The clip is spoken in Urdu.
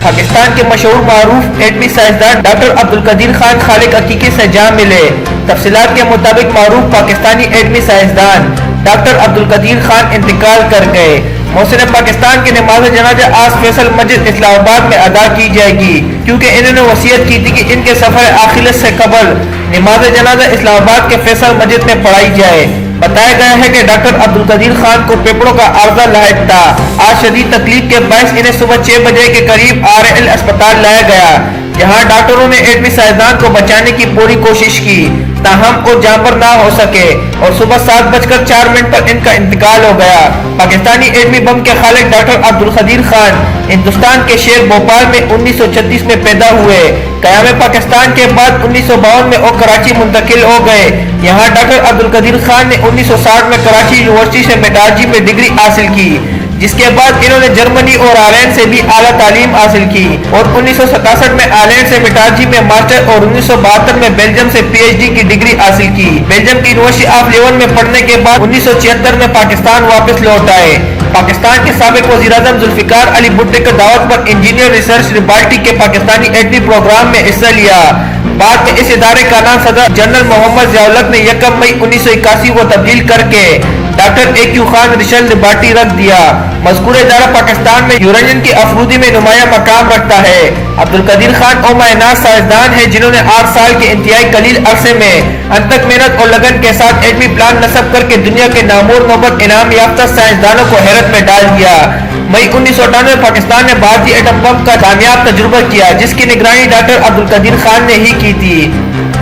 پاکستان کے مشہور معروف ایٹمی سائنسدان ڈاکٹر عبدالقدیر خان خالق عقیقے سے جاں ملے۔ تفصیلات کے مطابق معروف پاکستانی ایٹمی سائنسدان ڈاکٹر عبدالقدیر خان انتقال کر گئے۔ محسن پاکستان کی نماز جنازہ آج فیصل مسجد اسلام آباد میں ادا کی جائے گی، کیونکہ انہوں نے وصیت کی تھی کہ ان کے سفر آخرت سے قبل نماز جنازہ اسلام آباد کے فیصل مسجد میں پڑھائی جائے۔ بتایا گیا ہے کہ ڈاکٹر عبدالقدیر خان کو پھیپھڑوں کا عارضہ لاحق تھا۔ آج شدید تکلیف کے باعث انہیں صبح 6 بجے کے قریب RL اسپتال لایا گیا، جہاں ڈاکٹروں نے ایٹمی سائنسدان کو بچانے کی پوری کوشش کی، تاہم وہ جاں پر نہ ہو سکے اور صبح 7:04 پر ان کا انتقال ہو گیا۔ پاکستانی ایٹمی بم کے خالق ڈاکٹر عبدالقدیر خان ہندوستان کے شہر بھوپال میں 1936 میں پیدا ہوئے۔ قیام پاکستان کے بعد 1952 میں وہ کراچی منتقل ہو گئے۔ یہاں ڈاکٹر عبدالقدیر خان نے 1960 میں کراچی یونیورسٹی سے میٹالرجی میں ڈگری حاصل کی، جس کے بعد انہوں نے جرمنی اور آئرلینڈ سے بھی اعلیٰ تعلیم حاصل کی اور 1967 میں آئرلینڈ سے میٹالرجی میں ماسٹر اور 1972 میں بیلجیم سے PhD کی ڈگری حاصل کی۔ بیلجیم کی یونیورسٹی آف لیون میں پڑھنے کے بعد 1976 میں پاکستان واپس لوٹ آئے۔ پاکستان کے سابق وزیر اعظم ذوالفقار علی بھٹو کی دعوت پر انجینئر ریسرچ لیبارٹری کے پاکستانی ایٹمی پروگرام میں حصہ لیا۔ بعد میں اس ادارے کا نام صدر جنرل محمد ضیاء الحق نے 1 مئی 1981 کو تبدیل کر کے doctor AQ Khan research laboratory رکھ دیا۔ مذکور ادارہ پاکستان میں یورینیم کی افروزی میں نمایاں مقام رکھتا ہے۔ عبدالقدیر خان او معناس سائنسدان ہیں جنہوں نے 8 سال کے انتہائی قلیل عرصے میں انتھک محنت اور لگن کے ساتھ ایٹمی پلانٹ نصب کر کے دنیا کے نامور نوبت انعام یافتہ سائنسدانوں کو حیرت میں ڈال دیا۔ مئی 1998 میں پاکستان نے بھارتی ایٹم بم کا کامیاب تجربہ کیا، جس کی نگرانی ڈاکٹر عبدالقدیر خان نے ہی کی تھی۔